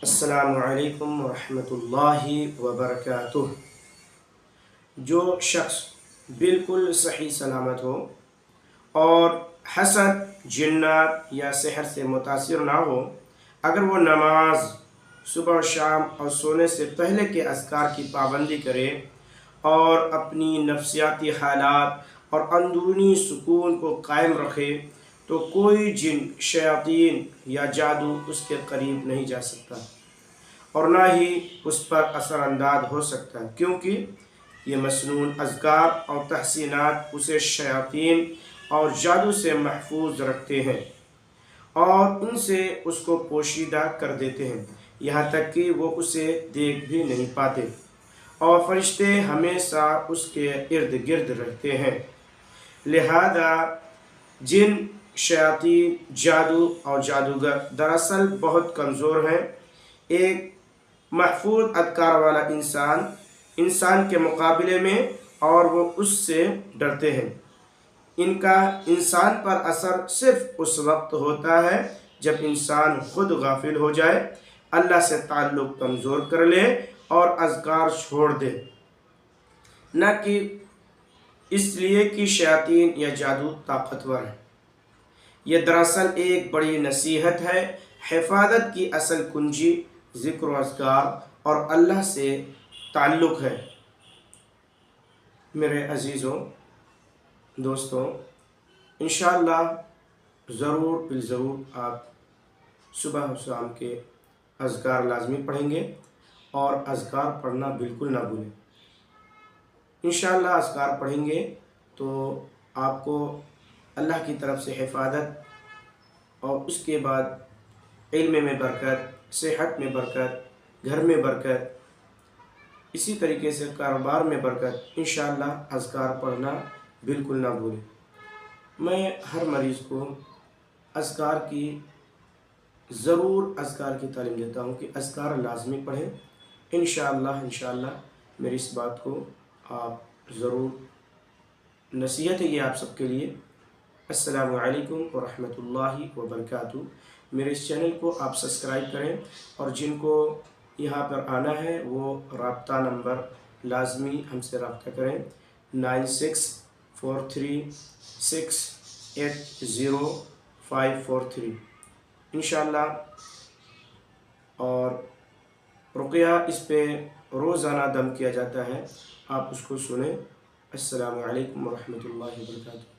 السلام علیکم ورحمۃ اللہ وبرکاتہ۔ جو شخص بالکل صحیح سلامت ہو اور حسد، جنات یا سحر سے متاثر نہ ہو، اگر وہ نماز صبح و شام اور سونے سے پہلے کے اذکار کی پابندی کرے اور اپنی نفسیاتی حالات اور اندرونی سکون کو قائم رکھے تو کوئی جن، شیاطین یا جادو اس کے قریب نہیں جا سکتا اور نہ ہی اس پر اثر انداز ہو سکتا، کیونکہ یہ مسنون اذکار اور تحسینات اسے شیاطین اور جادو سے محفوظ رکھتے ہیں اور ان سے اس کو پوشیدہ کر دیتے ہیں، یہاں تک کہ وہ اسے دیکھ بھی نہیں پاتے اور فرشتے ہمیشہ اس کے ارد گرد رہتے ہیں۔ لہذا جن، شیاطین، جادو اور جادوگر دراصل بہت کمزور ہیں۔ ایک محفوظ اذکار والا انسان کے مقابلے میں، اور وہ اس سے ڈرتے ہیں۔ ان کا انسان پر اثر صرف اس وقت ہوتا ہے جب انسان خود غافل ہو جائے، اللہ سے تعلق کمزور کر لے اور اذکار چھوڑ دے، نہ کہ اس لیے کہ شیاطین یا جادو طاقتور ہے۔ یہ دراصل ایک بڑی نصیحت ہے۔ حفاظت کی اصل کنجی ذکر و اذکار اور اللہ سے تعلق ہے۔ میرے عزیزوں، دوستوں، انشاءاللہ ضرور بالضرور آپ صبح و شام کے اذکار لازمی پڑھیں گے اور اذکار پڑھنا بالکل نہ بھولیں۔ انشاءاللہ اذکار پڑھیں گے تو آپ کو اللہ کی طرف سے حفاظت اور اس کے بعد علم میں برکت، صحت میں برکت، گھر میں برکت، اسی طریقے سے کاروبار میں برکت۔ انشاءاللہ اذکار پڑھنا بالکل نہ بھولیں۔ میں ہر مریض کو اذکار کی تعلیم دیتا ہوں کہ اذکار لازمی پڑھیں۔ انشاءاللہ میری اس بات کو آپ ضرور، نصیحت ہے یہ آپ سب کے لیے۔ السلام علیکم ورحمۃ اللہ وبرکاتہ۔ میرے اس چینل کو آپ سبسکرائب کریں، اور جن کو یہاں پر آنا ہے وہ رابطہ نمبر لازمی ہم سے رابطہ کریں، 9643680543 انشاءاللہ۔ اور رقیہ اس پہ روزانہ دم کیا جاتا ہے، آپ اس کو سنیں۔ السلام علیکم ورحمۃ اللہ وبرکاتہ۔